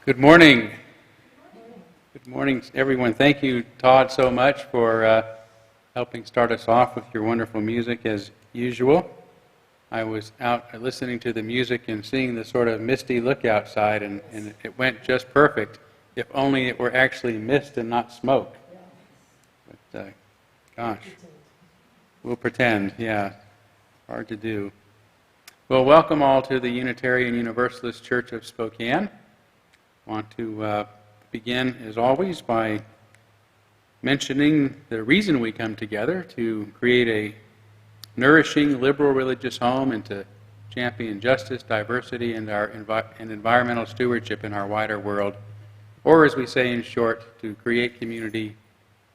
Good morning. Good morning, everyone. Thank you, Todd, so much for helping start us off with your wonderful music as usual. I was out listening to the music and seeing the sort of misty look outside, and it went just perfect, if only it were actually mist and not smoke. But, gosh, we'll pretend, yeah. Hard to do. Well, welcome all to the Unitarian Universalist Church of Spokane. I want to begin, as always, by mentioning the reason we come together: to create a nourishing, liberal religious home and to champion justice, diversity, and environmental stewardship in our wider world. Or, as we say in short, to create community,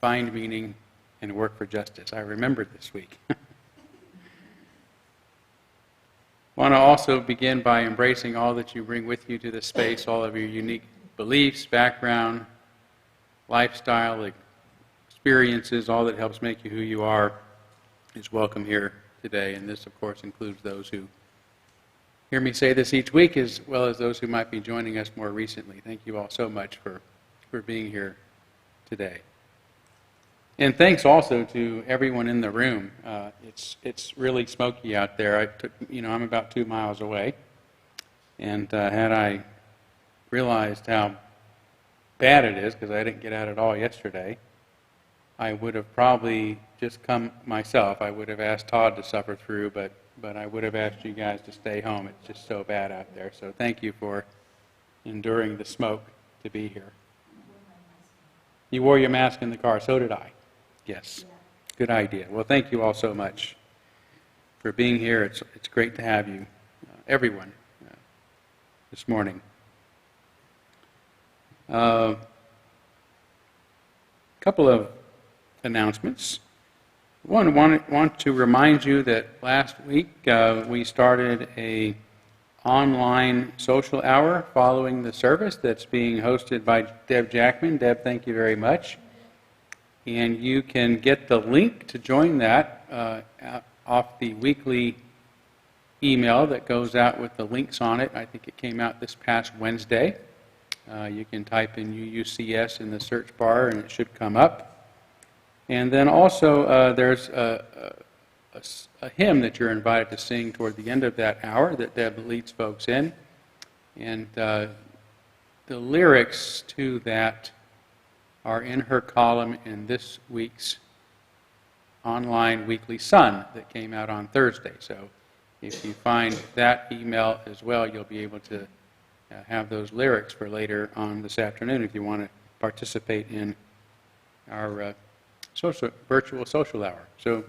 find meaning, and work for justice. I remembered this week. I want to also begin by embracing all that you bring with you to this space, all of your unique beliefs, background, lifestyle, experiences, all that helps make you who you are is welcome here today. And this, of course, includes those who hear me say this each week, as well as those who might be joining us more recently. Thank you all so much for being here today. And thanks also to everyone in the room. It's really smoky out there. I'm about 2 miles away, and had I realized how bad it is, because I didn't get out at all yesterday, I would have probably just come myself. I would have asked Todd to suffer through, but I would have asked you guys to stay home. It's just so bad out there. So thank you for enduring the smoke to be here. You wore your mask in the car. So did I. Yes. Good idea. Well, thank you all so much for being here. It's great to have you, everyone, this morning. A couple of announcements. One, want to remind you that last week we started a online social hour following the service that's being hosted by Deb Jackman. Deb, thank you very much. And you can get the link to join that off the weekly email that goes out with the links on it. I think it came out this past Wednesday. You can type in UUCS in the search bar and it should come up. And then also there's a hymn that you're invited to sing toward the end of that hour that Deb leads folks in. And the lyrics to that are in her column in this week's online Weekly Sun that came out on Thursday. So if you find that email as well, you'll be able to have those lyrics for later on this afternoon if you want to participate in our virtual social hour. So,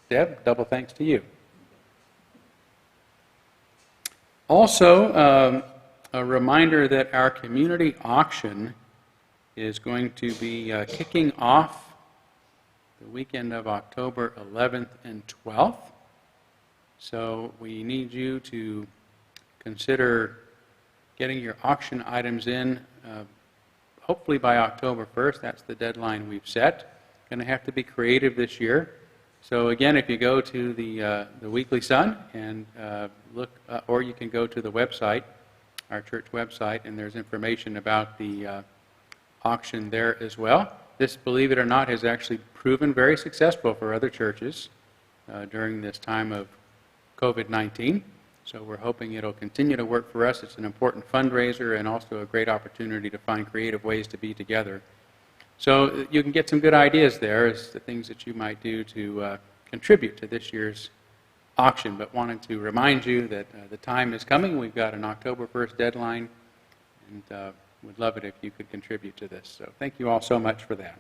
Deb, double thanks to you. Also, a reminder that our community auction is going to be kicking off the weekend of October 11th and 12th. So we need you to consider getting your auction items in, hopefully by October 1st. That's the deadline we've set. Going to have to be creative this year. So again, if you go to the Weekly Sun and look, or you can go to the website, our church website, and there's information about the auction there as well. This, believe it or not, has actually proven very successful for other churches during this time of COVID-19. So we're hoping it'll continue to work for us. It's an important fundraiser and also a great opportunity to find creative ways to be together. So you can get some good ideas there as the things that you might do to contribute to this year's auction. But wanted to remind you that the time is coming. We've got an October 1st deadline, and would love it if you could contribute to this. So thank you all so much for that.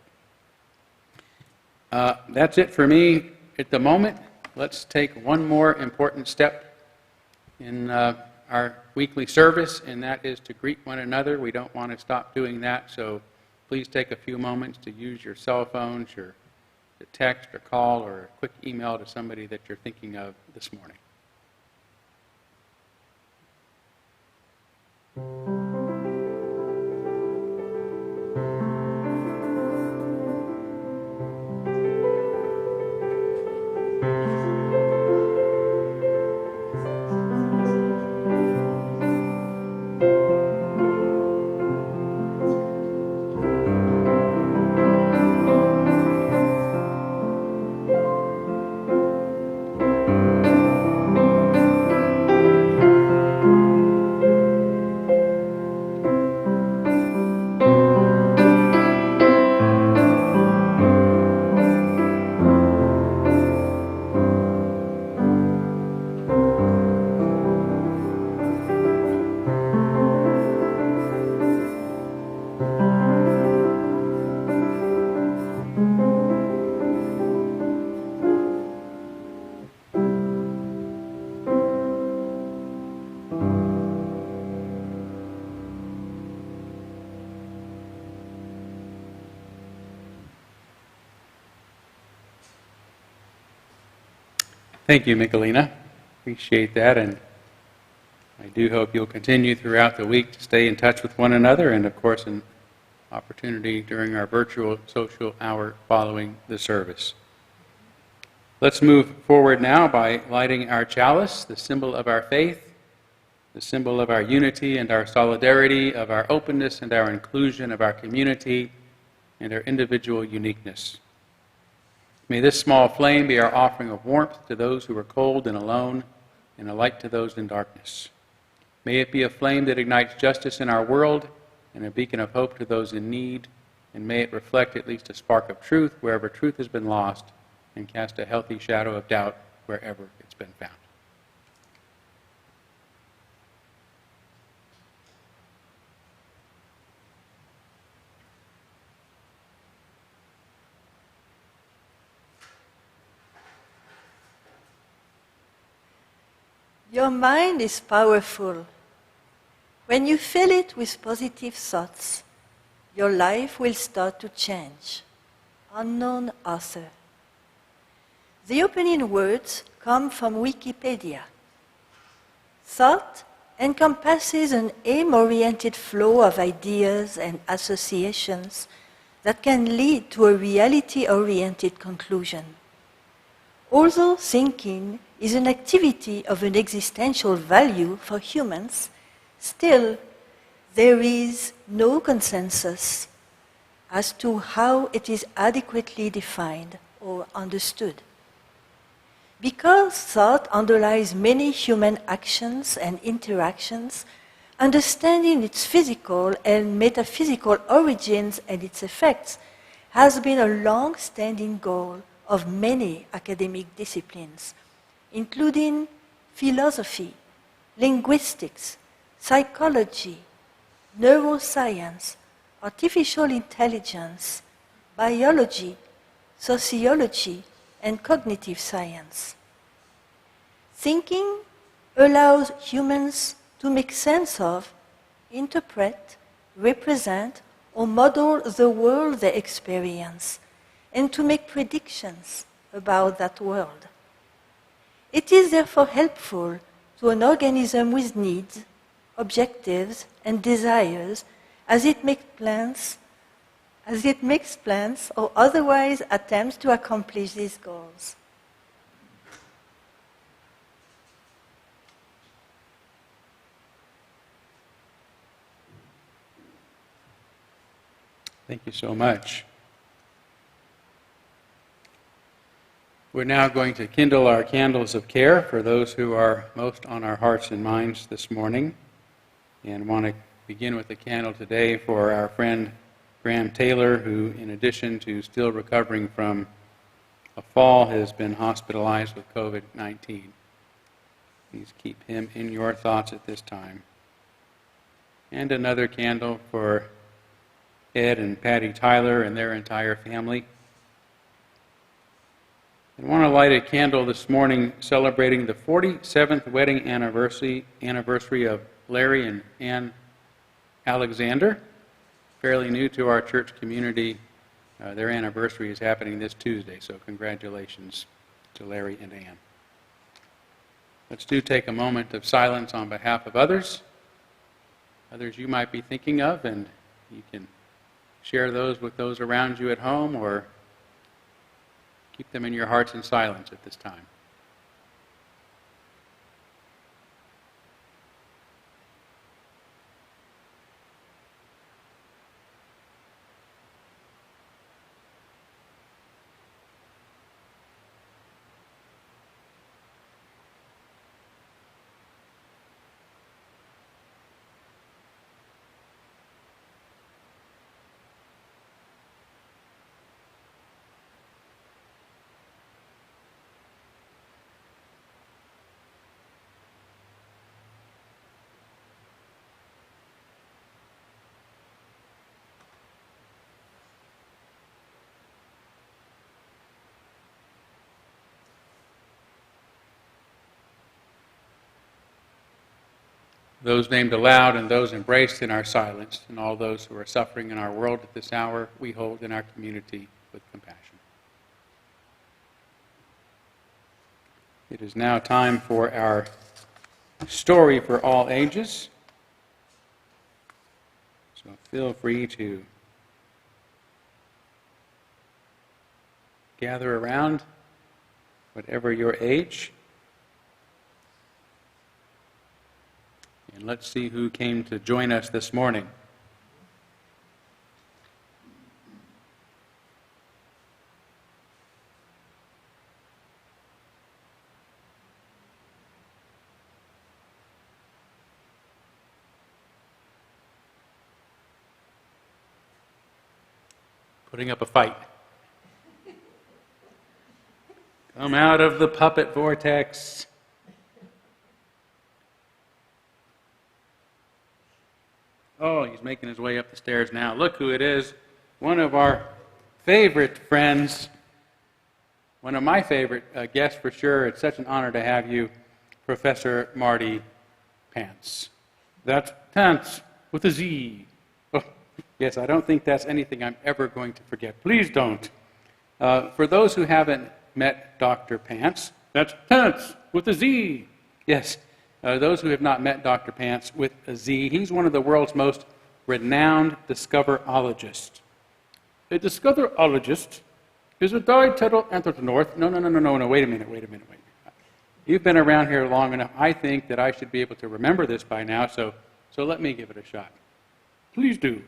That's it for me at the moment. Let's take one more important step in our weekly service, and that is to greet one another. We don't want to stop doing that, so please take a few moments to use your cell phones, to text or call or a quick email to somebody that you're thinking of this morning. Thank you, Michelina. Appreciate that, and I do hope you'll continue throughout the week to stay in touch with one another, and of course an opportunity during our virtual social hour following the service. Let's move forward now by lighting our chalice, the symbol of our faith, the symbol of our unity and our solidarity, of our openness and our inclusion, of our community and our individual uniqueness. May this small flame be our offering of warmth to those who are cold and alone, and a light to those in darkness. May it be a flame that ignites justice in our world and a beacon of hope to those in need, and may it reflect at least a spark of truth wherever truth has been lost, and cast a healthy shadow of doubt wherever it's been found. Your mind is powerful. When you fill it with positive thoughts, your life will start to change. Unknown author. The opening words come from Wikipedia. Thought encompasses an aim-oriented flow of ideas and associations that can lead to a reality-oriented conclusion. Although thinking is an activity of an existential value for humans, still there is no consensus as to how it is adequately defined or understood. Because thought underlies many human actions and interactions, understanding its physical and metaphysical origins and its effects has been a long-standing goal of many academic disciplines, including philosophy, linguistics, psychology, neuroscience, artificial intelligence, biology, sociology, and cognitive science. Thinking allows humans to make sense of, interpret, represent, or model the world they experience, and to make predictions about that world. It is therefore helpful to an organism with needs, objectives, and desires as it makes plans or otherwise attempts to accomplish these goals. Thank you so much. We're now going to kindle our candles of care for those who are most on our hearts and minds this morning, and want to begin with a candle today for our friend Graham Taylor, who, in addition to still recovering from a fall, has been hospitalized with COVID-19. Please keep him in your thoughts at this time. And another candle for Ed and Patty Tyler and their entire family. I want to light a candle this morning celebrating the 47th wedding anniversary of Larry and Ann Alexander. Fairly new to our church community. Their anniversary is happening this Tuesday, so congratulations to Larry and Ann. Let's take a moment of silence on behalf of others you might be thinking of, and you can share those with those around you at home, or keep them in your hearts in silence at this time. Those named aloud and those embraced in our silence, and all those who are suffering in our world at this hour, we hold in our community with compassion. It is now time for our story for all ages. So feel free to gather around, whatever your age. And let's see who came to join us this morning. Putting up a fight. Come out of the puppet vortex. Oh, he's making his way up the stairs now. Look who it is. One of our favorite friends. One of my favorite guests for sure. It's such an honor to have you, Professor Marty Pants. That's Pants with a Z. Oh, yes, I don't think that's anything I'm ever going to forget. Please don't. For those who haven't met Dr. Pants, that's Pants with a Z. Yes. Those who have not met Dr. Pants with a Z, he's one of the world's most renowned discoverologists. A discoverologist is a ditetal anthropomorph. No, wait a minute. You've been around here long enough. I think that I should be able to remember this by now, so let me give it a shot. Please do.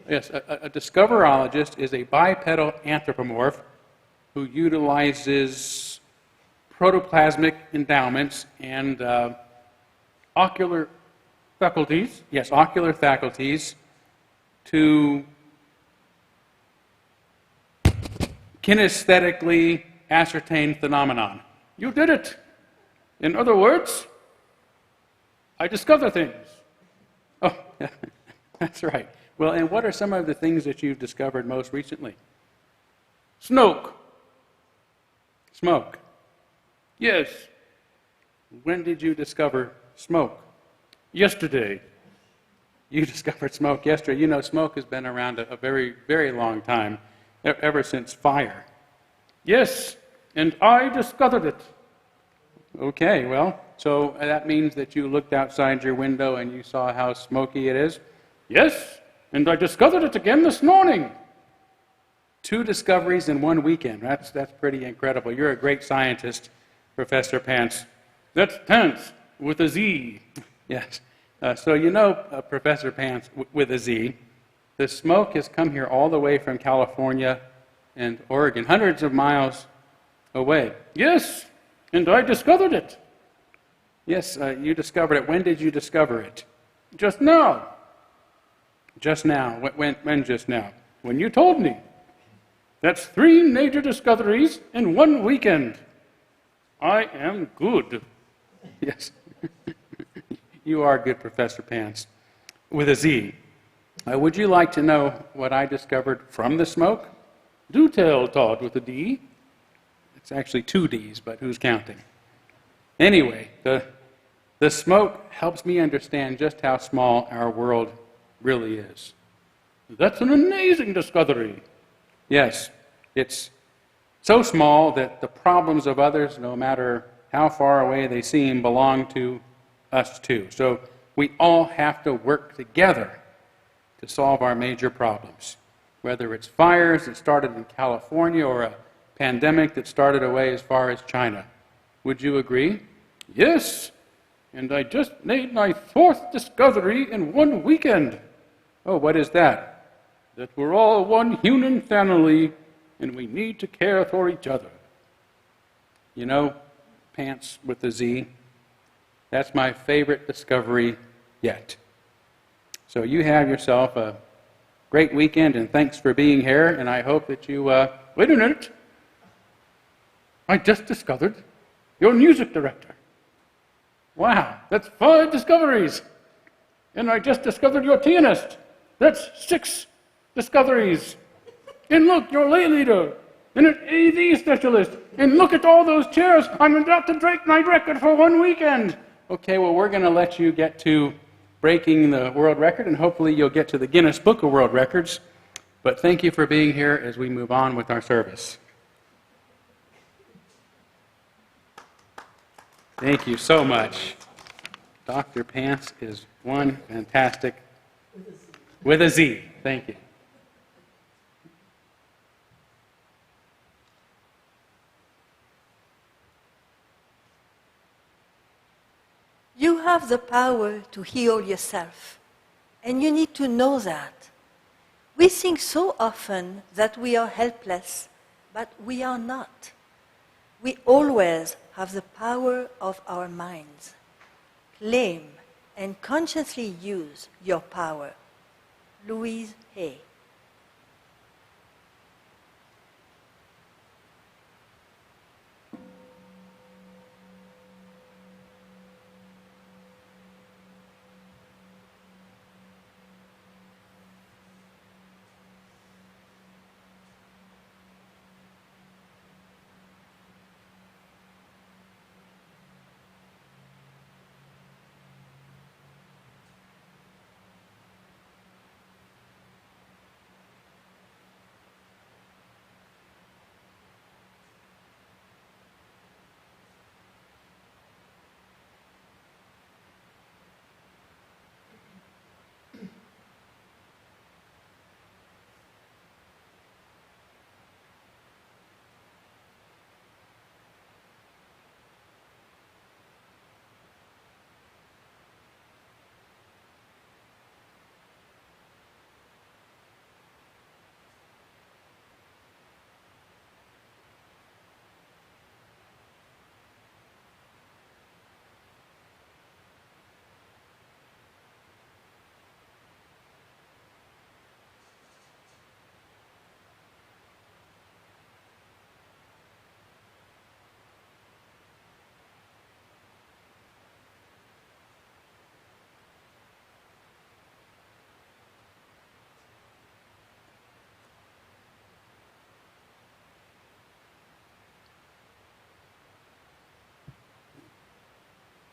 Yes, a discoverologist is a bipedal anthropomorph who utilizes protoplasmic endowments and ocular faculties to kinesthetically ascertain phenomenon. You did it. In other words, I discover things. Oh, that's right. Well, and what are some of the things that you've discovered most recently? Smoke. Yes. When did you discover smoke? Yesterday. You discovered smoke yesterday. You know, smoke has been around a very, very long time, ever since fire. Yes, and I discovered it. Okay, well, so that means that you looked outside your window and you saw how smoky it is? Yes, and I discovered it again this morning. 2 discoveries in 1 weekend. That's pretty incredible. You're a great scientist, Professor Pants. That's Pants with a Z. Yes. So you know, Professor Pants with a Z, the smoke has come here all the way from California and Oregon, hundreds of miles away. Yes, and I discovered it. Yes, you discovered it. When did you discover it? Just now. Just now. When just now? When you told me. That's 3 major discoveries in 1 weekend. I am good. Yes. You are good, Professor Pants. With a Z. Would you like to know what I discovered from the smoke? Do tell, Todd, with a D. It's actually 2 Ds, but who's counting? Anyway, the smoke helps me understand just how small our world really is. That's an amazing discovery. Yes, it's so small that the problems of others, no matter how far away they seem, belong to us too. So we all have to work together to solve our major problems. Whether it's fires that started in California or a pandemic that started away as far as China. Would you agree? Yes, and I just made my 4th discovery in 1 weekend. Oh, what is that? That we're all one human family and we need to care for each other. You know, Pants with a Z, that's my favorite discovery yet. So you have yourself a great weekend, and thanks for being here, and I hope that you, wait a minute. I just discovered your music director. Wow, that's 5 discoveries. And I just discovered your pianist. That's 6 discoveries. And look, your lay leader, and an AV specialist, and look at all those chairs. I'm about to break my record for 1 weekend. Okay, well, we're going to let you get to breaking the world record, and hopefully you'll get to the Guinness Book of World Records. But thank you for being here as we move on with our service. Thank you so much. Dr. Pants is one fantastic, with a Z. Thank you. You have the power to heal yourself, and you need to know that. We think so often that we are helpless, but we are not. We always have the power of our minds. Claim and consciously use your power. Louise Hay.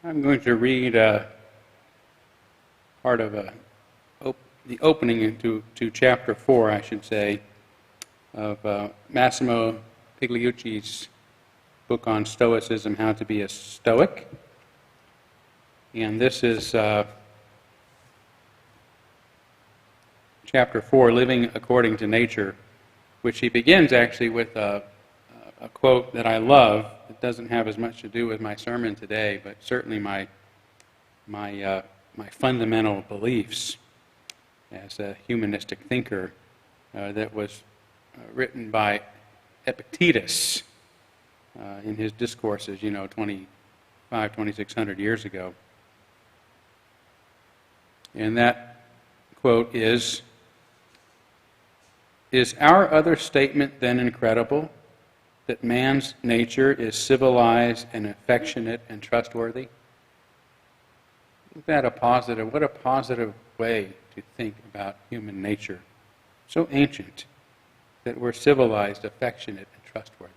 I'm going to read part of the opening to chapter 4, I should say, of Massimo Pigliucci's book on Stoicism, How to be a Stoic. And this is chapter 4, Living According to Nature, which he begins actually with a quote that I love. It doesn't have as much to do with my sermon today, but certainly my fundamental beliefs as a humanistic thinker that was written by Epictetus in his discourses, 2,600 years ago. And that quote is our other statement then incredible, that man's nature is civilized and affectionate and trustworthy? Isn't that what a positive way to think about human nature. So ancient that we're civilized, affectionate, and trustworthy.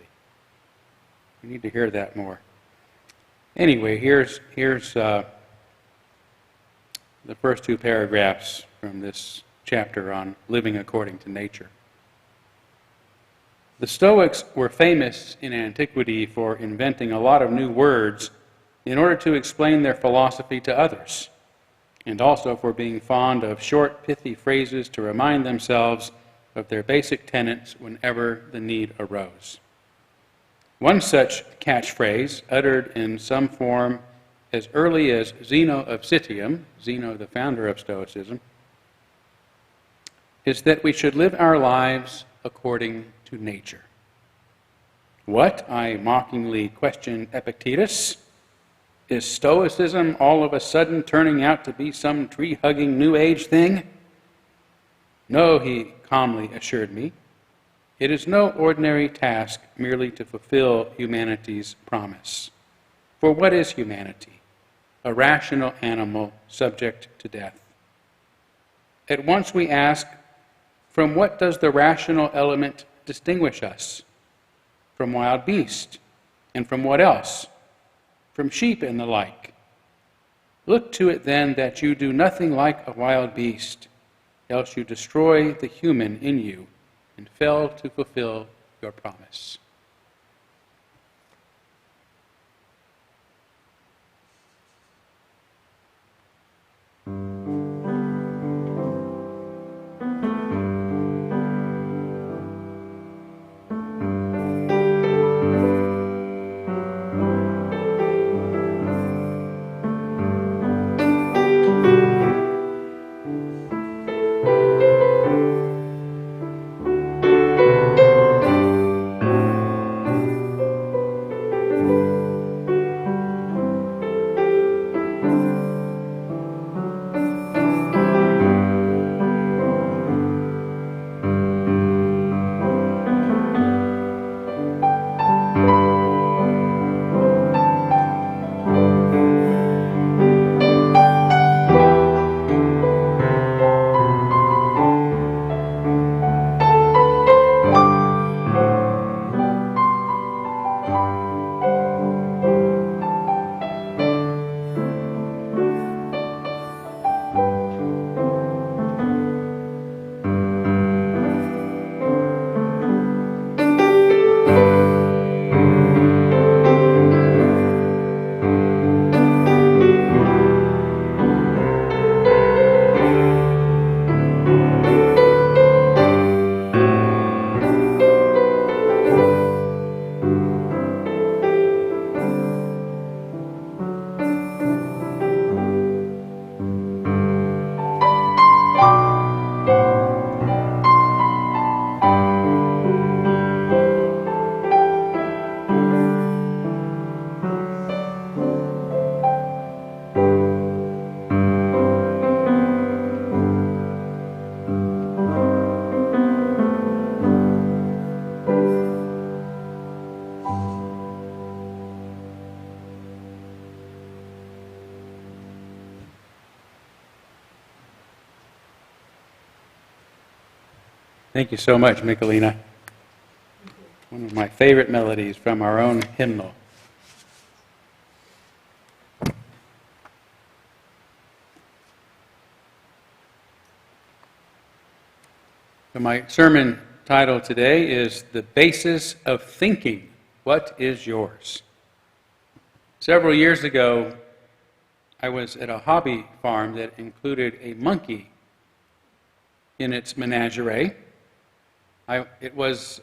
We need to hear that more. Anyway, here's the first two paragraphs from this chapter on living according to nature. The Stoics were famous in antiquity for inventing a lot of new words in order to explain their philosophy to others, and also for being fond of short, pithy phrases to remind themselves of their basic tenets whenever the need arose. One such catchphrase, uttered in some form as early as Zeno of Citium, Zeno the founder of Stoicism, is that we should live our lives according to nature. What, I mockingly questioned Epictetus, is Stoicism all of a sudden turning out to be some tree-hugging New Age thing? No, he calmly assured me. It is no ordinary task merely to fulfill humanity's promise. For what is humanity? A rational animal subject to death. At once we ask, from what does the rational element distinguish us? From wild beasts. And from what else? From sheep and the like. Look to it then that you do nothing like a wild beast, else you destroy the human in you and fail to fulfill your promise. Thank you so much, Michelina. One of my favorite melodies from our own hymnal. So my sermon title today is The Basis of Thinking. What is yours? Several years ago, I was at a hobby farm that included a monkey in its menagerie. I was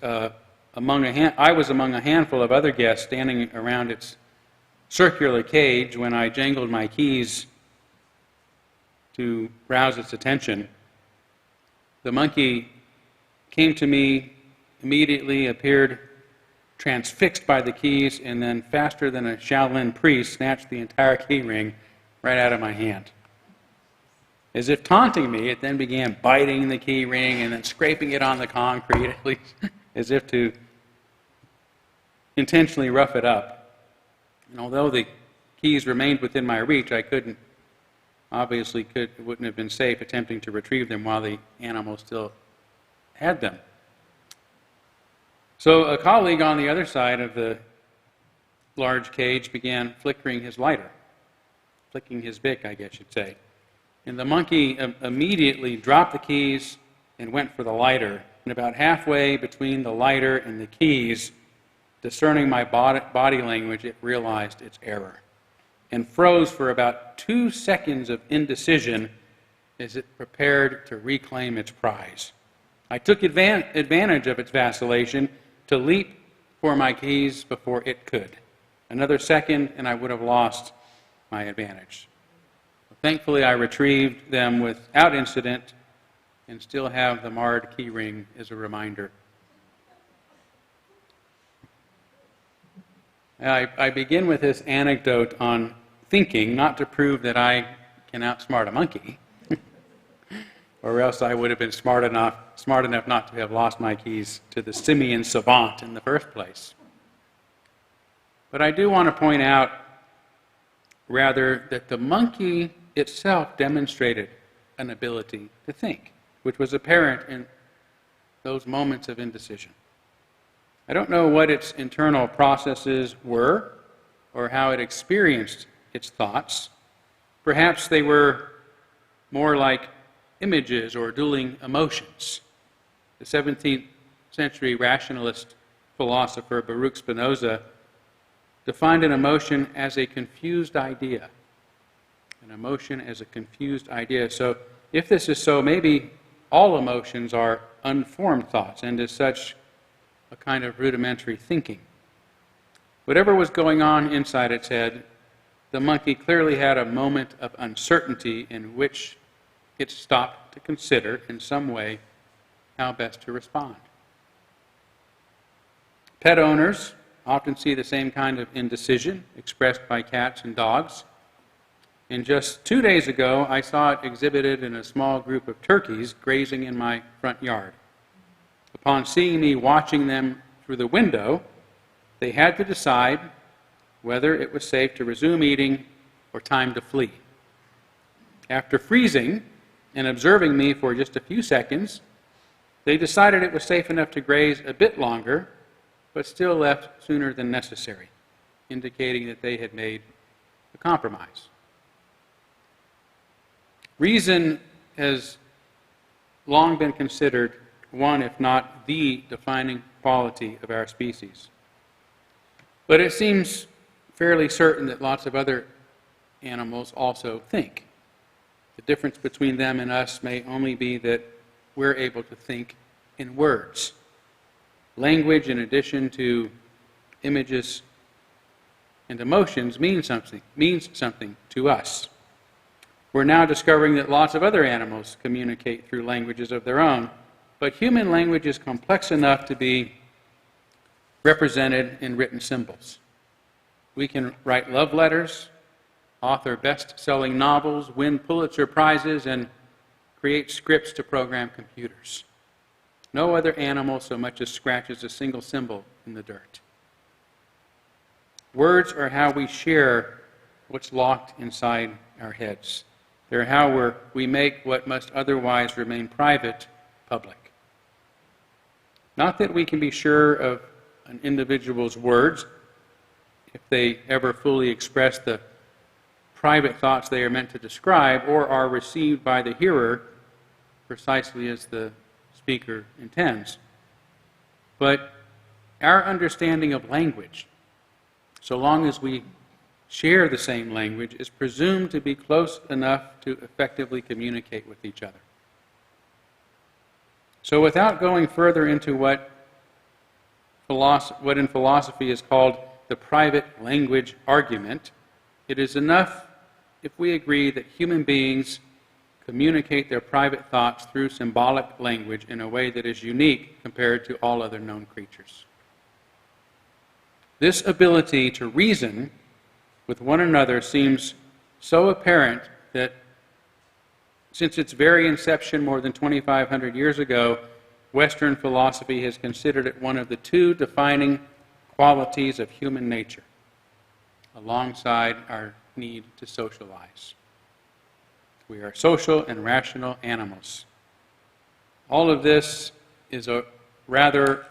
among a handful of other guests standing around its circular cage when I jangled my keys to rouse its attention. The monkey came to me, immediately appeared transfixed by the keys, and then faster than a Shaolin priest snatched the entire key ring right out of my hand. As if taunting me, it then began biting the key ring and then scraping it on the concrete, at least as if to intentionally rough it up. And although the keys remained within my reach, I it wouldn't have been safe attempting to retrieve them while the animal still had them. So a colleague on the other side of the large cage began flicking his bic, I guess you'd say. And the monkey immediately dropped the keys and went for the lighter. And about halfway between the lighter and the keys, discerning my body language, it realized its error and froze for about 2 seconds of indecision as it prepared to reclaim its prize. I took advantage of its vacillation to leap for my keys before it could. Another second, and I would have lost my advantage. Thankfully, I retrieved them without incident and still have the marred key ring as a reminder. I begin with this anecdote on thinking, not to prove that I can outsmart a monkey, or else I would have been smart enough not to have lost my keys to the simian savant in the first place. But I do want to point out, rather, that the monkey itself demonstrated an ability to think, which was apparent in those moments of indecision. I don't know what its internal processes were or how it experienced its thoughts. Perhaps they were more like images or dueling emotions. The 17th century rationalist philosopher Baruch Spinoza defined an emotion as a confused idea, an emotion as a confused idea. So if this is so, maybe all emotions are unformed thoughts, and as such, a kind of rudimentary thinking. Whatever was going on inside its head, the monkey clearly had a moment of uncertainty in which it stopped to consider in some way how best to respond. Pet owners often see the same kind of indecision expressed by cats and dogs. And just 2 days ago, I saw it exhibited in a small group of turkeys grazing in my front yard. Upon seeing me watching them through the window, they had to decide whether it was safe to resume eating or time to flee. After freezing and observing me for just a few seconds, they decided it was safe enough to graze a bit longer, but still left sooner than necessary, indicating that they had made a compromise. Reason has long been considered one, if not the defining quality of our species. But it seems fairly certain that lots of other animals also think. The difference between them and us may only be that we're able to think in words. Language, in addition to images and emotions, means something to us. We're now discovering that lots of other animals communicate through languages of their own, but human language is complex enough to be represented in written symbols. We can write love letters, author best-selling novels, win Pulitzer Prizes, and create scripts to program computers. No other animal so much as scratches a single symbol in the dirt. Words are how we share what's locked inside our heads. They're how we make what must otherwise remain private public. Not that we can be sure of an individual's words, if they ever fully express the private thoughts they are meant to describe, or are received by the hearer precisely as the speaker intends. But our understanding of language, so long as we share the same language, is presumed to be close enough to effectively communicate with each other. So without going further into what in philosophy is called the private language argument, it is enough if we agree that human beings communicate their private thoughts through symbolic language in a way that is unique compared to all other known creatures. This ability to reason with one another seems so apparent that since its very inception more than 2,500 years ago, Western philosophy has considered it one of the two defining qualities of human nature, alongside our need to socialize. We are social and rational animals. All of this is a rather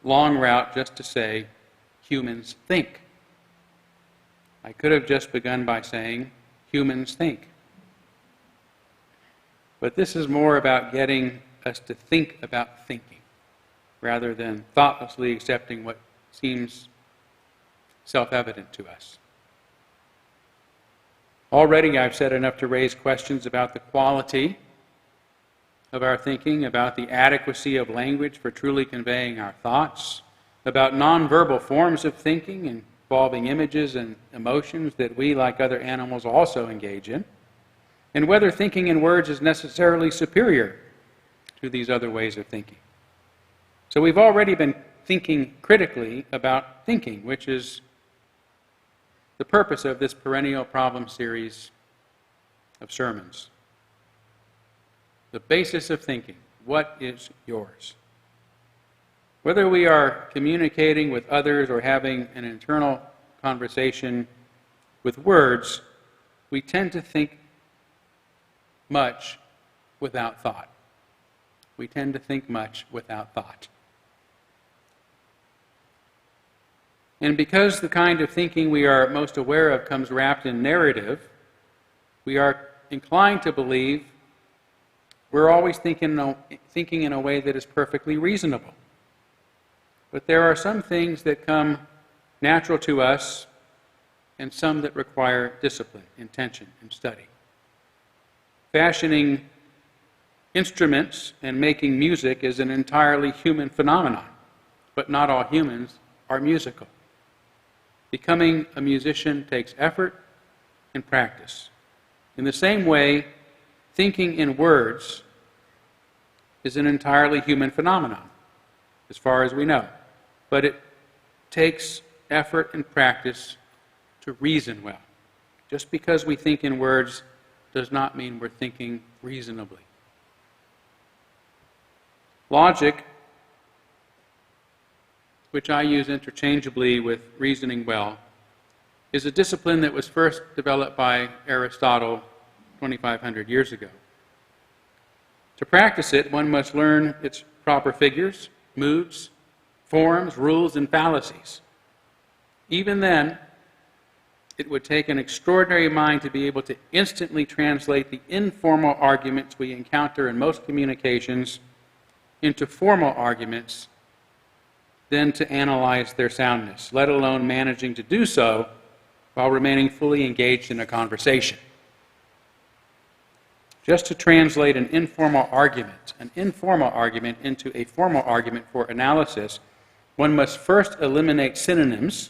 long route just to say humans think. I could have just begun by saying humans think. But this is more about getting us to think about thinking, rather than thoughtlessly accepting what seems self-evident to us. Already I've said enough to raise questions about the quality of our thinking, about the adequacy of language for truly conveying our thoughts, about nonverbal forms of thinking involving images and emotions that we, like other animals, also engage in, and whether thinking in words is necessarily superior to these other ways of thinking. So we've already been thinking critically about thinking, which is the purpose of this Perennial Problems Series of sermons. The basis of thinking. What is yours? Whether we are communicating with others or having an internal conversation with words, we tend to think much without thought. We tend to think much without thought. And because the kind of thinking we are most aware of comes wrapped in narrative, we are inclined to believe we're always thinking in a way that is perfectly reasonable. But there are some things that come natural to us and some that require discipline, intention, and study. Fashioning instruments and making music is an entirely human phenomenon, but not all humans are musical. Becoming a musician takes effort and practice. In the same way, thinking in words is an entirely human phenomenon, as far as we know. But it takes effort and practice to reason well. Just because we think in words does not mean we're thinking reasonably. Logic, which I use interchangeably with reasoning well, is a discipline that was first developed by Aristotle 2,500 years ago. To practice it, one must learn its proper figures, moods, forms, rules, and fallacies. Even then, it would take an extraordinary mind to be able to instantly translate the informal arguments we encounter in most communications into formal arguments, then to analyze their soundness, let alone managing to do so while remaining fully engaged in a conversation. Just to translate an informal argument into a formal argument for analysis, one must first eliminate synonyms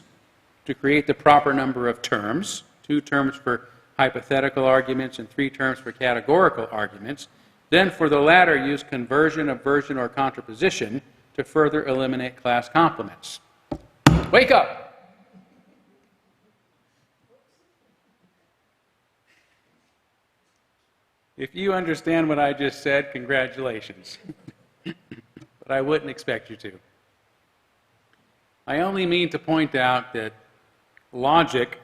to create the proper number of terms, 2 terms for hypothetical arguments and 3 terms for categorical arguments. Then for the latter, use conversion, aversion, or contraposition to further eliminate class complements. Wake up! If you understand what I just said, congratulations. But I wouldn't expect you to. I only mean to point out that logic,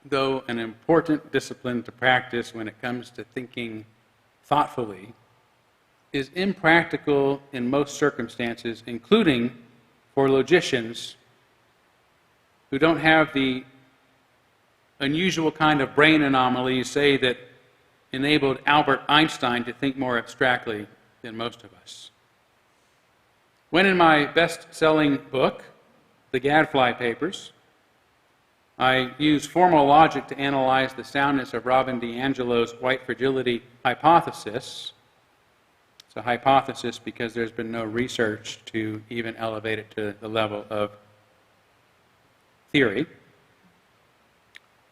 though an important discipline to practice when it comes to thinking thoughtfully, is impractical in most circumstances, including for logicians who don't have the unusual kind of brain anomalies, say, that enabled Albert Einstein to think more abstractly than most of us. When in my best-selling book, The Gadfly Papers, I use formal logic to analyze the soundness of Robin DiAngelo's white fragility hypothesis. It's a hypothesis because there's been no research to even elevate it to the level of theory.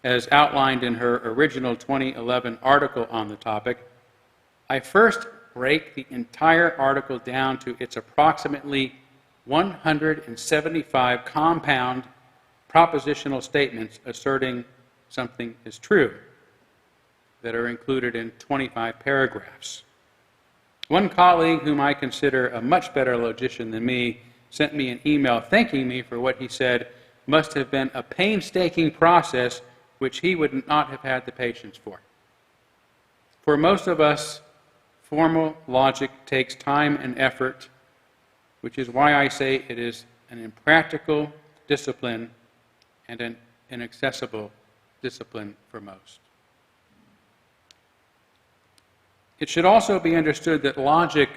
As outlined in her original 2011 article on the topic, I first break the entire article down to its approximately 175 compound propositional statements asserting something is true that are included in 25 paragraphs. One colleague, whom I consider a much better logician than me, sent me an email thanking me for what he said must have been a painstaking process which he would not have had the patience for. For most of us, formal logic takes time and effort, which is why I say it is an impractical discipline and an inaccessible discipline for most. It should also be understood that logic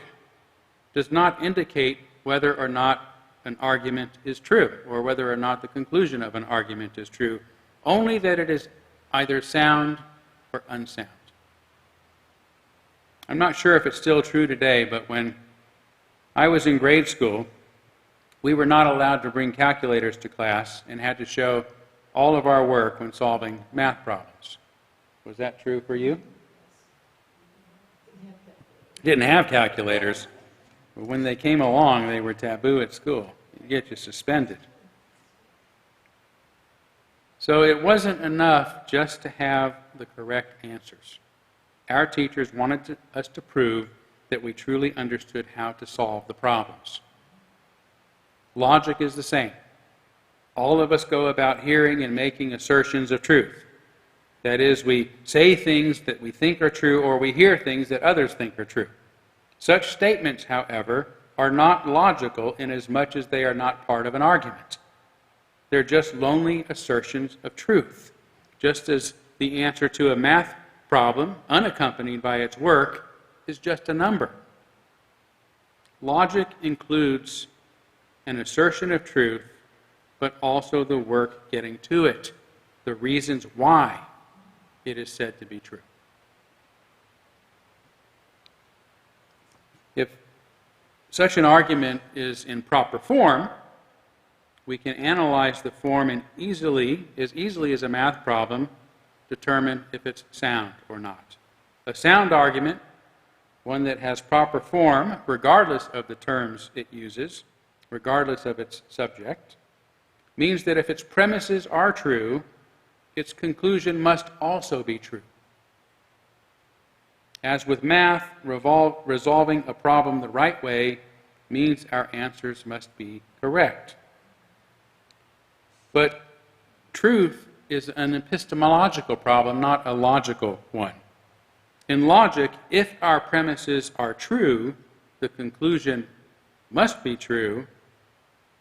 does not indicate whether or not an argument is true, or whether or not the conclusion of an argument is true, only that it is either sound or unsound. I'm not sure if it's still true today, but when I was in grade school, we were not allowed to bring calculators to class and had to show all of our work when solving math problems. Was that true for you? Didn't have calculators, but when they came along, they were taboo at school. You'd get you suspended. So it wasn't enough just to have the correct answers. Our teachers wanted us to prove that we truly understood how to solve the problems. Logic is the same. All of us go about hearing and making assertions of truth. That is, we say things that we think are true, or we hear things that others think are true. Such statements, however, are not logical inasmuch as they are not part of an argument. They're just lonely assertions of truth, just as the answer to a math problem, unaccompanied by its work, is just a number. Logic includes an assertion of truth, but also the work getting to it, the reasons why it is said to be true. If such an argument is in proper form, we can analyze the form and as easily as a math problem, determine if it's sound or not. A sound argument, one that has proper form, regardless of the terms it uses, regardless of its subject, means that if its premises are true, its conclusion must also be true. As with math, resolving a problem the right way means our answers must be correct. But truth is an epistemological problem, not a logical one. In logic, if our premises are true, the conclusion must be true,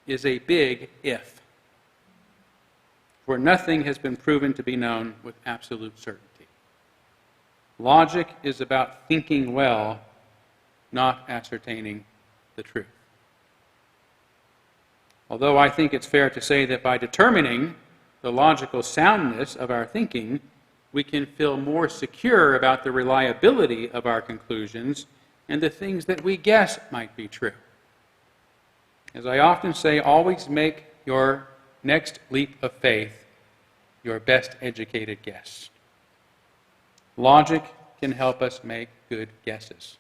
is a big if. For nothing has been proven to be known with absolute certainty. Logic is about thinking well, not ascertaining the truth. Although I think it's fair to say that by determining the logical soundness of our thinking, we can feel more secure about the reliability of our conclusions and the things that we guess might be true. As I often say, always make your next leap of faith your best educated guess. Logic can help us make good guesses.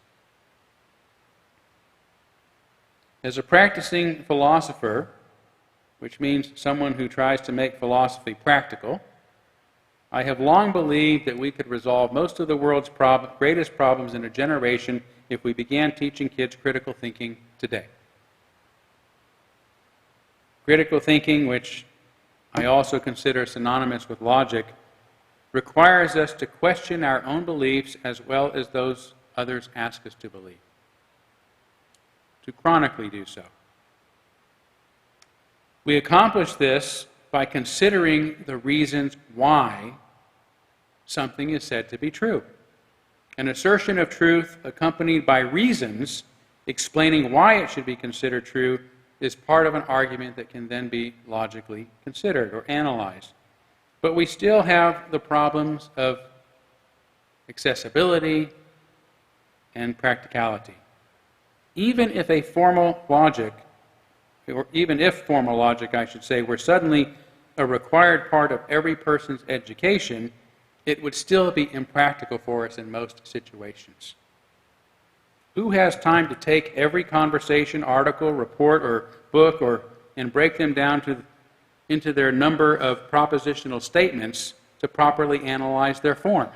As a practicing philosopher, which means someone who tries to make philosophy practical, I have long believed that we could resolve most of the world's greatest problems in a generation if we began teaching kids critical thinking today. Critical thinking, which I also consider synonymous with logic, requires us to question our own beliefs as well as those others ask us to believe, to chronically do so. We accomplish this by considering the reasons why something is said to be true. An assertion of truth accompanied by reasons explaining why it should be considered true is part of an argument that can then be logically considered or analyzed. But we still have the problems of accessibility and practicality. Even if formal logic, I should say, were suddenly a required part of every person's education, it would still be impractical for us in most situations. Who has time to take every conversation, article, report, or book and break them down into their number of propositional statements to properly analyze their form?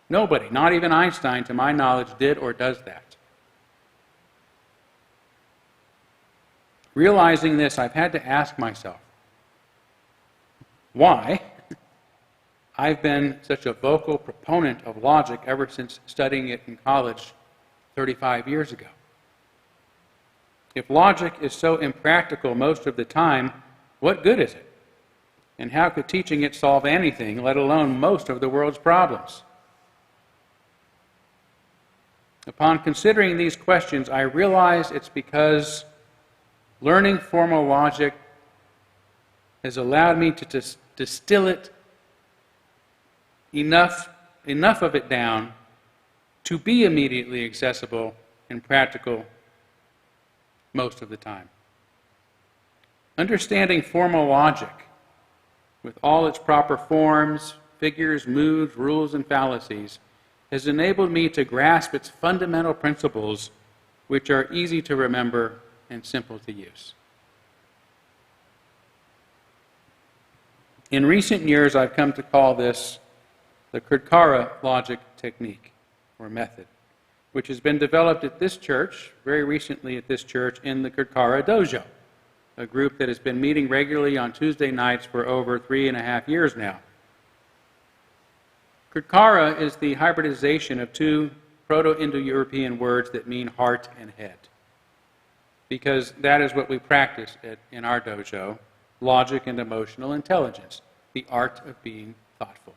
Nobody, not even Einstein, to my knowledge, did or does that. Realizing this, I've had to ask myself, why I've been such a vocal proponent of logic ever since studying it in college 35 years ago. If logic is so impractical most of the time, what good is it? And how could teaching it solve anything, let alone most of the world's problems? Upon considering these questions, I realize it's because learning formal logic has allowed me to distill it enough of it down to be immediately accessible and practical most of the time. Understanding formal logic, with all its proper forms, figures, moods, rules, and fallacies, has enabled me to grasp its fundamental principles, which are easy to remember and simple to use. In recent years, I've come to call this the Kurtkara logic technique, or method, which has been developed at this church, very recently at this church, in the Kurtkara Dojo, a group that has been meeting regularly on Tuesday nights for over 3.5 years now. Kurtkara is the hybridization of two Proto-Indo-European words that mean heart and head, because that is what we practice in our dojo, logic and emotional intelligence, the art of being thoughtful.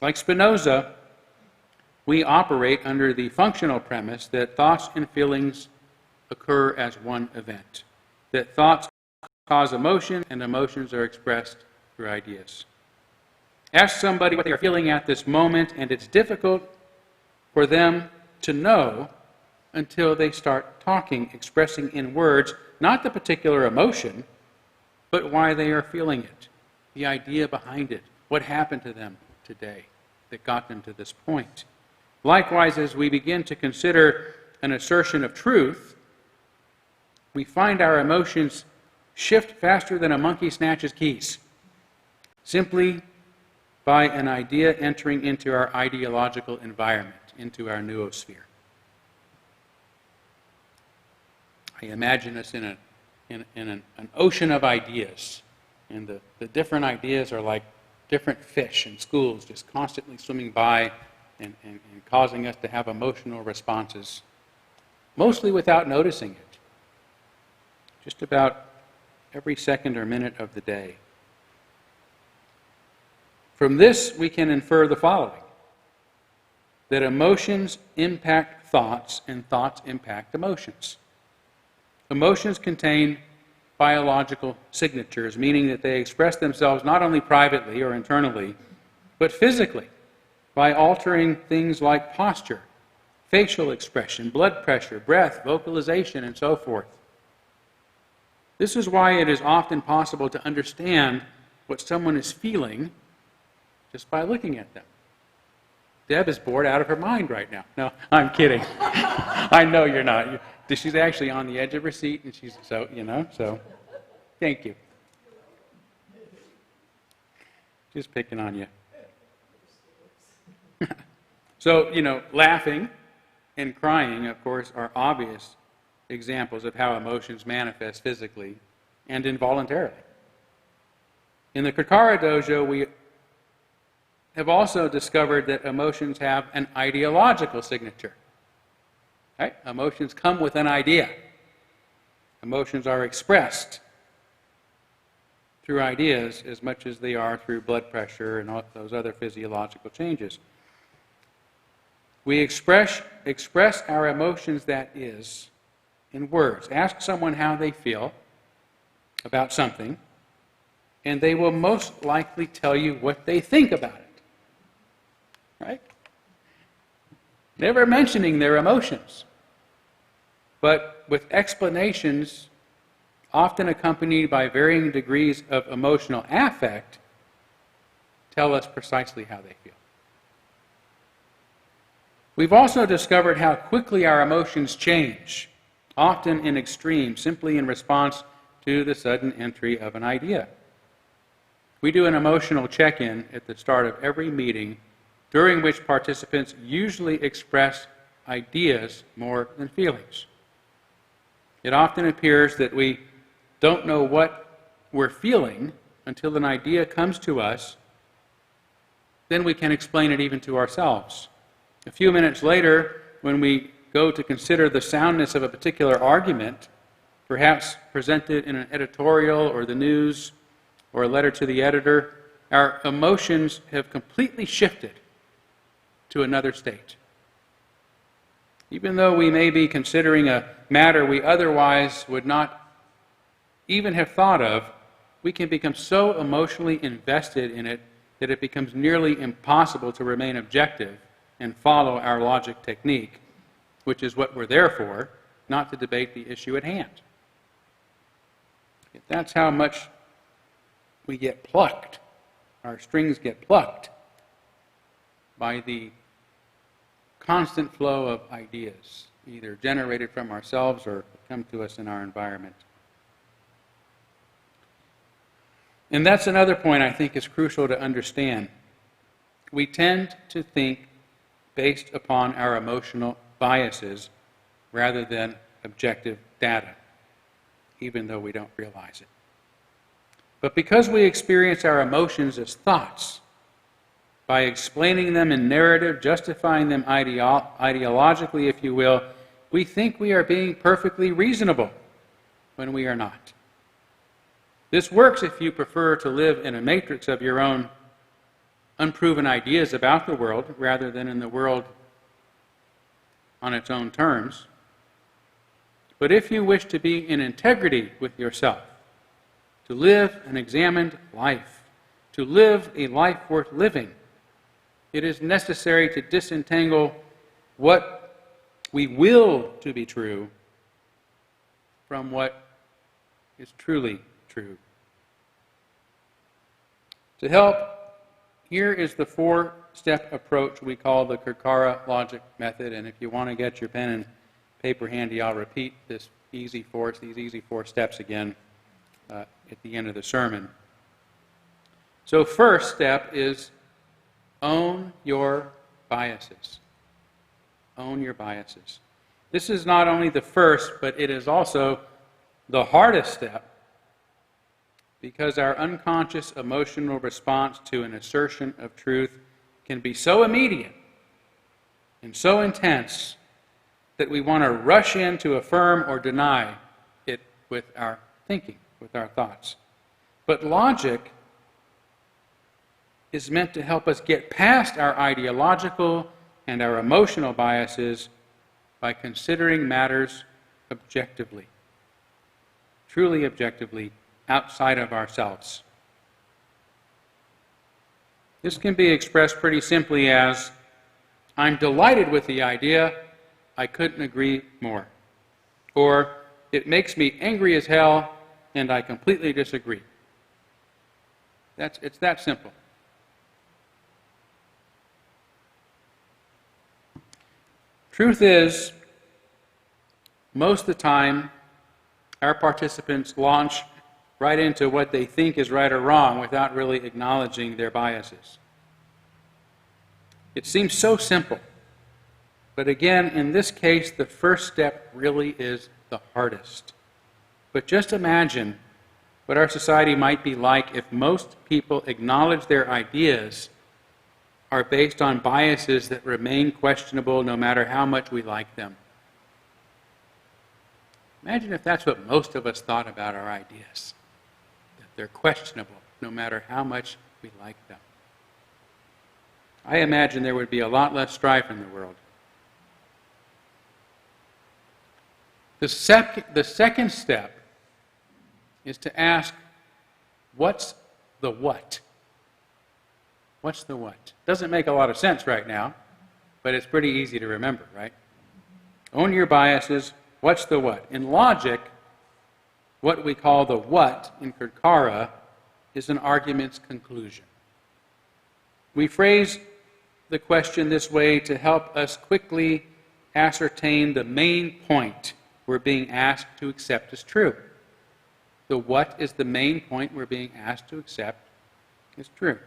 Like Spinoza, we operate under the functional premise that thoughts and feelings occur as one event, that thoughts cause emotion and emotions are expressed through ideas. Ask somebody what they are feeling at this moment, and it's difficult for them to know until they start talking, expressing in words, not the particular emotion, but why they are feeling it, the idea behind it, what happened to them today that got them to this point. Likewise, as we begin to consider an assertion of truth, we find our emotions shift faster than a monkey snatches keys, simply by an idea entering into our ideological environment, into our noosphere. I imagine us in an ocean of ideas, and the different ideas are like different fish in schools, just constantly swimming by and causing us to have emotional responses, mostly without noticing it, just about every second or minute of the day. From this, we can infer the following: that emotions impact thoughts, and thoughts impact emotions. Emotions contain biological signatures, meaning that they express themselves not only privately or internally, but physically, by altering things like posture, facial expression, blood pressure, breath, vocalization, and so forth. This is why it is often possible to understand what someone is feeling just by looking at them. Deb is bored out of her mind right now. No, I'm kidding. I know you're not. She's actually on the edge of her seat, and she's so, thank you. Just picking on you. So, laughing and crying, of course, are obvious examples of how emotions manifest physically and involuntarily. In the Kokara Dojo, we have also discovered that emotions have an ideological signature. Right? Emotions come with an idea. Emotions are expressed through ideas as much as they are through blood pressure and all those other physiological changes. We express our emotions, that is, in words. Ask someone how they feel about something, and they will most likely tell you what they think about it. Right? Never mentioning their emotions, but with explanations often accompanied by varying degrees of emotional affect, tell us precisely how they feel. We've also discovered how quickly our emotions change, often in extremes, simply in response to the sudden entry of an idea. We do an emotional check-in at the start of every meeting, during which participants usually express ideas more than feelings. It often appears that we don't know what we're feeling until an idea comes to us. Then we can explain it even to ourselves. A few minutes later, when we go to consider the soundness of a particular argument, perhaps presented in an editorial or the news or a letter to the editor, our emotions have completely shifted to another state. Even though we may be considering a matter we otherwise would not even have thought of, we can become so emotionally invested in it that it becomes nearly impossible to remain objective and follow our logic technique, which is what we're there for, not to debate the issue at hand. If that's how much we get plucked, our strings get plucked by the constant flow of ideas, either generated from ourselves or come to us in our environment. And that's another point I think is crucial to understand. We tend to think based upon our emotional biases rather than objective data, even though we don't realize it. But because we experience our emotions as thoughts, by explaining them in narrative, justifying them ideologically, if you will, we think we are being perfectly reasonable when we are not. This works if you prefer to live in a matrix of your own unproven ideas about the world rather than in the world on its own terms. But if you wish to be in integrity with yourself, to live an examined life, to live a life worth living, it is necessary to disentangle what we will to be true from what is truly true. To help, here is the four-step approach we call the Kirkara logic method, and if you want to get your pen and paper handy, I'll repeat these easy four steps again at the end of the sermon. So first step is own your biases. Own your biases. This is not only the first, but it is also the hardest step, because our unconscious emotional response to an assertion of truth can be so immediate and so intense that we want to rush in to affirm or deny it with our thinking, with our thoughts. But logic is meant to help us get past our ideological and our emotional biases by considering matters objectively, truly objectively, outside of ourselves. This can be expressed pretty simply as, I'm delighted with the idea, I couldn't agree more. Or, it makes me angry as hell, and I completely disagree. It's that simple. Truth is, most of the time, our participants launch right into what they think is right or wrong without really acknowledging their biases. It seems so simple, but again, in this case, the first step really is the hardest. But just imagine what our society might be like if most people acknowledge their ideas are based on biases that remain questionable no matter how much we like them. Imagine if that's what most of us thought about our ideas, that they're questionable no matter how much we like them. I imagine there would be a lot less strife in the world. The second step is to ask, what's the what? What's the what? Doesn't make a lot of sense right now, but it's pretty easy to remember, right? Own your biases. What's the what? In logic, what we call the what in Kirkara is an argument's conclusion. We phrase the question this way to help us quickly ascertain the main point we're being asked to accept as true. The what is the main point we're being asked to accept as true.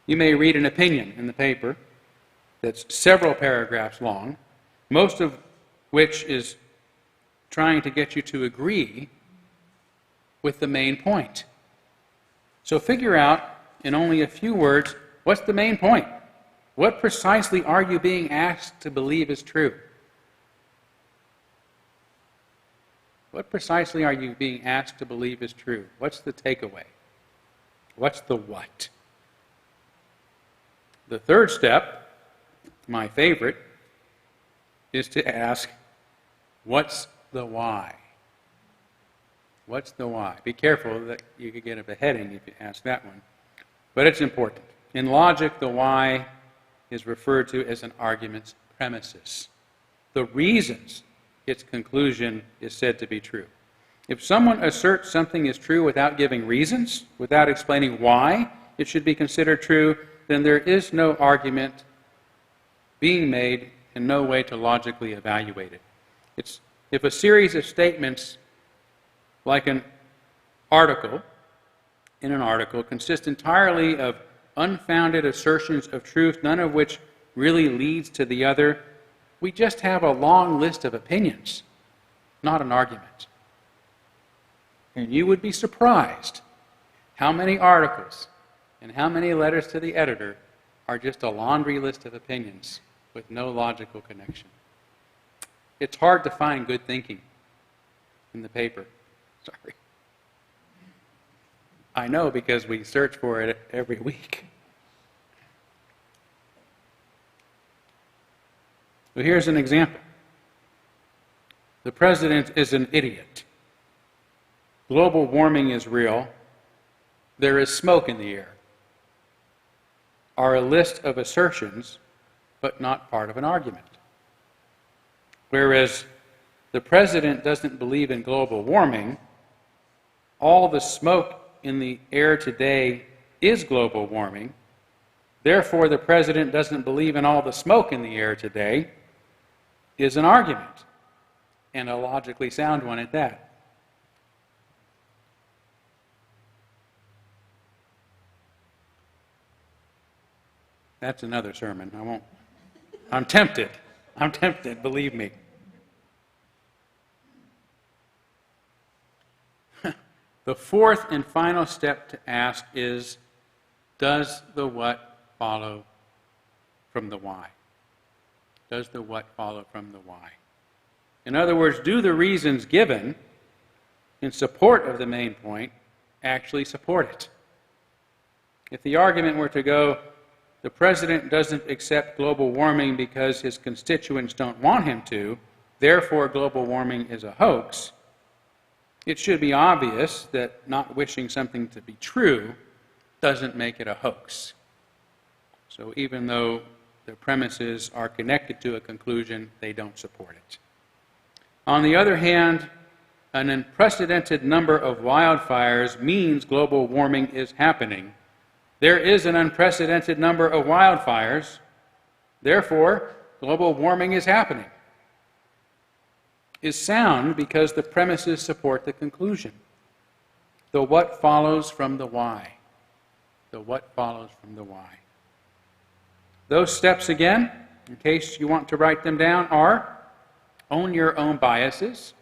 You may read an opinion in the paper that's several paragraphs long, most of which is trying to get you to agree with the main point. So figure out, in only a few words, what's the main point? What precisely are you being asked to believe is true? What precisely are you being asked to believe is true? What's the takeaway? What's the what? The third step, my favorite, is to ask, what's the why? What's the why? Be careful that you could get a beheading if you ask that one. But it's important. In logic, the why is referred to as an argument's premises. The reasons its conclusion is said to be true. If someone asserts something is true without giving reasons, without explaining why it should be considered true, then there is no argument being made and no way to logically evaluate it. If a series of statements, like an article, in an article, consist entirely of unfounded assertions of truth, none of which really leads to the other, we just have a long list of opinions, not an argument. And you would be surprised how many articles and how many letters to the editor are just a laundry list of opinions with no logical connection. It's hard to find good thinking in the paper. Sorry. I know, because we search for it every week. So here's an example. The president is an idiot. Global warming is real. There is smoke in the air. are a list of assertions, but not part of an argument. Whereas the president doesn't believe in global warming, all the smoke in the air today is global warming. Therefore, the president doesn't believe in all the smoke in the air today is an argument, and a logically sound one at that. That's another sermon. I won't. I'm tempted. I'm tempted, believe me. The fourth and final step to ask is, does the what follow from the why? Does the what follow from the why? In other words, do the reasons given in support of the main point actually support it? If the argument were to go, the president doesn't accept global warming because his constituents don't want him to, therefore global warming is a hoax, it should be obvious that not wishing something to be true doesn't make it a hoax. So even though the premises are connected to a conclusion, they don't support it. On the other hand, an unprecedented number of wildfires means global warming is happening. There is an unprecedented number of wildfires, therefore global warming is happening. Is sound because the premises support the conclusion. The what follows from the why. The what follows from the why. Those steps again, in case you want to write them down, are own your own biases.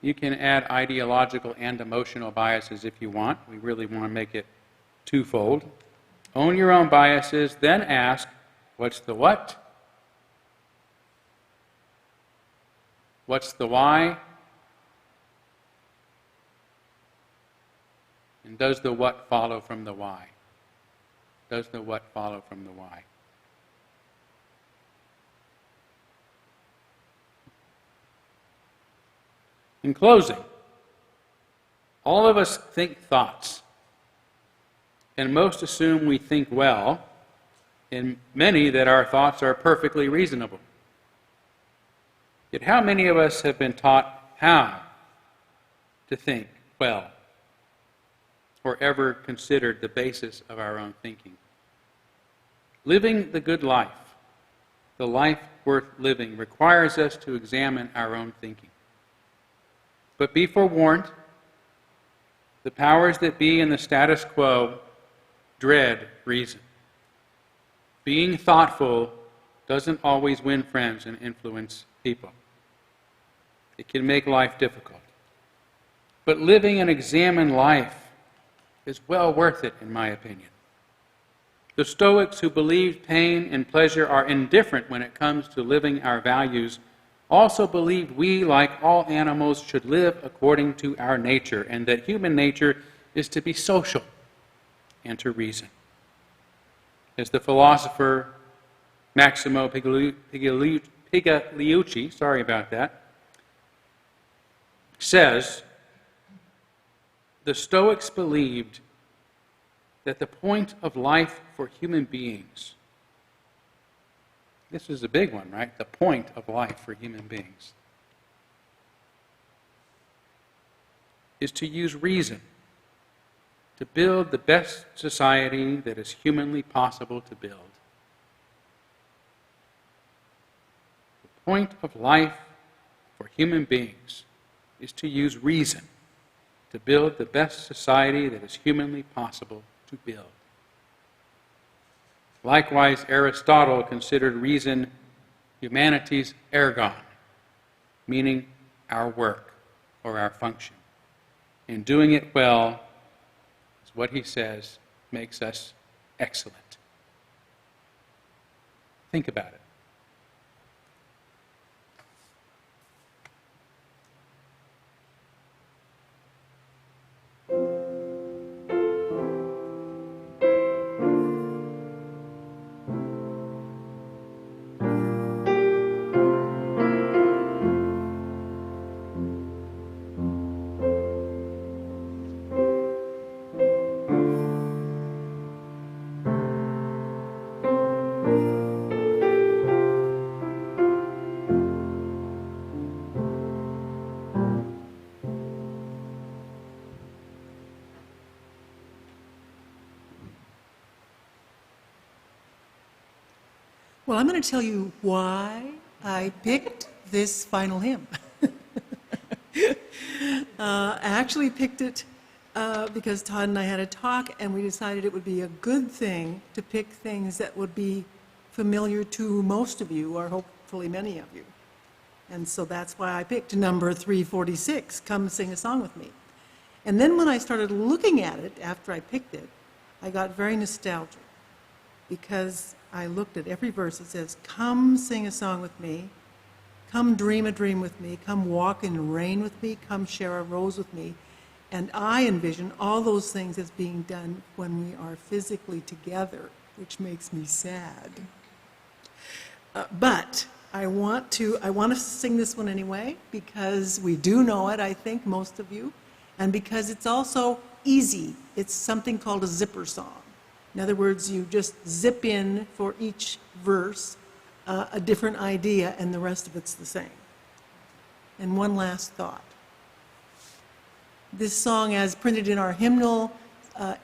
You can add ideological and emotional biases if you want. We really want to make it twofold. Own your own biases, then ask, what's the what? What's the why? And does the what follow from the why? Does the what follow from the why? In closing, all of us think thoughts, and most assume we think well, and many that our thoughts are perfectly reasonable. Yet how many of us have been taught how to think well, or ever considered the basis of our own thinking? Living the good life, the life worth living, requires us to examine our own thinking. But be forewarned, the powers that be in the status quo dread reason. Being thoughtful doesn't always win friends and influence people. It can make life difficult. But living an examined life is well worth it, in my opinion. The Stoics, who believed pain and pleasure are indifferent when it comes to living our values, also believed we, like all animals, should live according to our nature, and that human nature is to be social and to reason. As the philosopher Maximo Pigliucci, says, the Stoics believed that the point of life for human beings, this is a big one, right? The point of life for human beings is to use reason to build the best society that is humanly possible to build. The point of life for human beings is to use reason to build the best society that is humanly possible to build. Likewise, Aristotle considered reason humanity's ergon, meaning our work or our function. And doing it well is what he says makes us excellent. Think about it. Well, I'm going to tell you why I picked this final hymn. I actually picked it because Todd and I had a talk, and we decided it would be a good thing to pick things that would be familiar to most of you, or hopefully many of you. And so that's why I picked number 346, Come Sing a Song With Me. And then when I started looking at it after I picked it, I got very nostalgic, because I looked at every verse. It says, come sing a song with me, come dream a dream with me, come walk in the rain with me, come share a rose with me. And I envision all those things as being done when we are physically together, which makes me sad. But I want to sing this one anyway, because we do know it, I think, most of you, and because it's also easy. It's something called a zipper song. In other words, you just zip in for each verse a different idea, and the rest of it's the same. And one last thought. This song, as printed in our hymnal,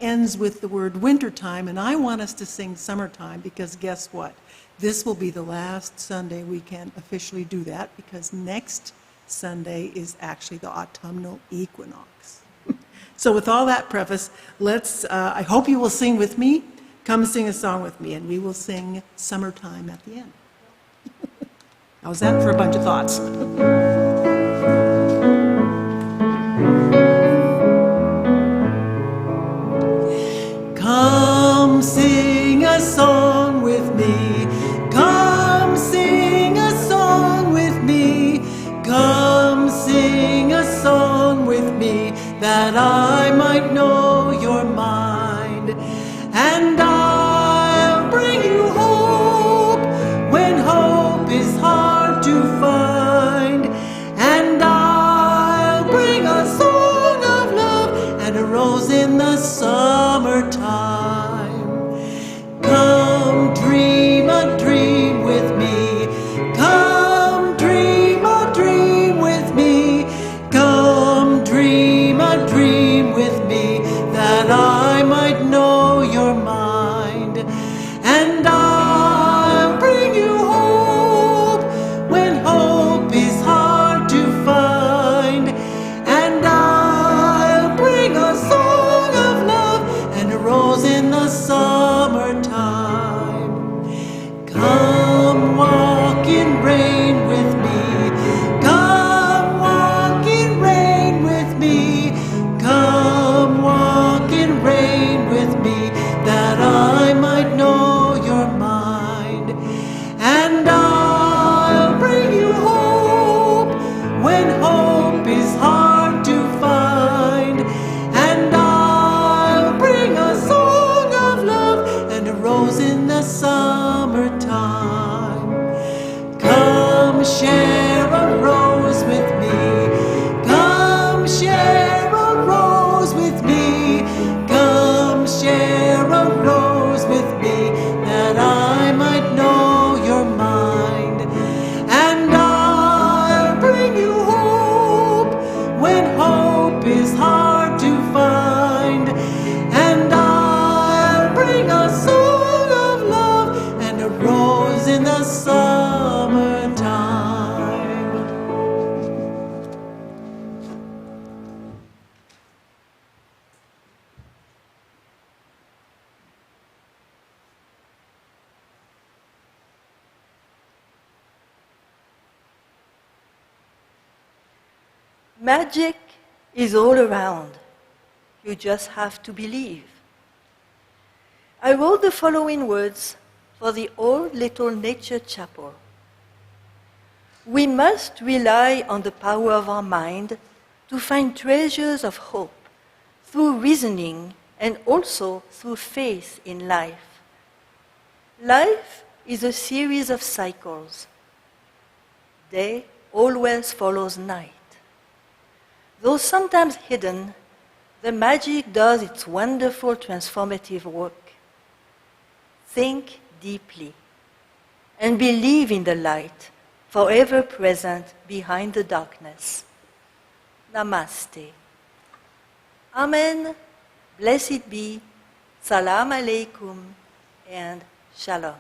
ends with the word wintertime, and I want us to sing summertime, because guess what? This will be the last Sunday we can officially do that, because next Sunday is actually the autumnal equinox. So with all that preface, I hope you will sing with me. Come sing a song with me, and we will sing Summertime at the end. How's that for a bunch of thoughts? Come sing a song with me. Come sing a song with me. Come sing a song with me, that I might know your mind. And I'll bring you hope when hope is hard to find. And I'll bring a song of love and a rose in the summertime. Come dream a dream with me. Come dream a dream with me. Come dream a dream with me, that I might know your mind. And I'll bring you hope when hope is hard to find. And I'll bring a song of love and a rose in the summertime. Come walk in rain with me. Come walk in rain with me. Come walk in rain with me, that I might know your mind. And I'll bring you hope when hope is hard to find. And I'll bring a song of love and a rose in the summertime. Come share a rose with me. Come share a rose with me. Come share a rose with me, that I might know your mind. And I'll bring you hope when hope is hard to find. And I'll bring a song of love and a rose in the summertime. Magic is all around. You just have to believe. I wrote the following words for the old little nature chapel. We must rely on the power of our mind to find treasures of hope through reasoning and also through faith in life. Life is a series of cycles. Day always follows night. Though sometimes hidden, the magic does its wonderful transformative work. Think deeply and believe in the light forever present behind the darkness. Namaste. Amen. Blessed be. Salam alaikum and shalom.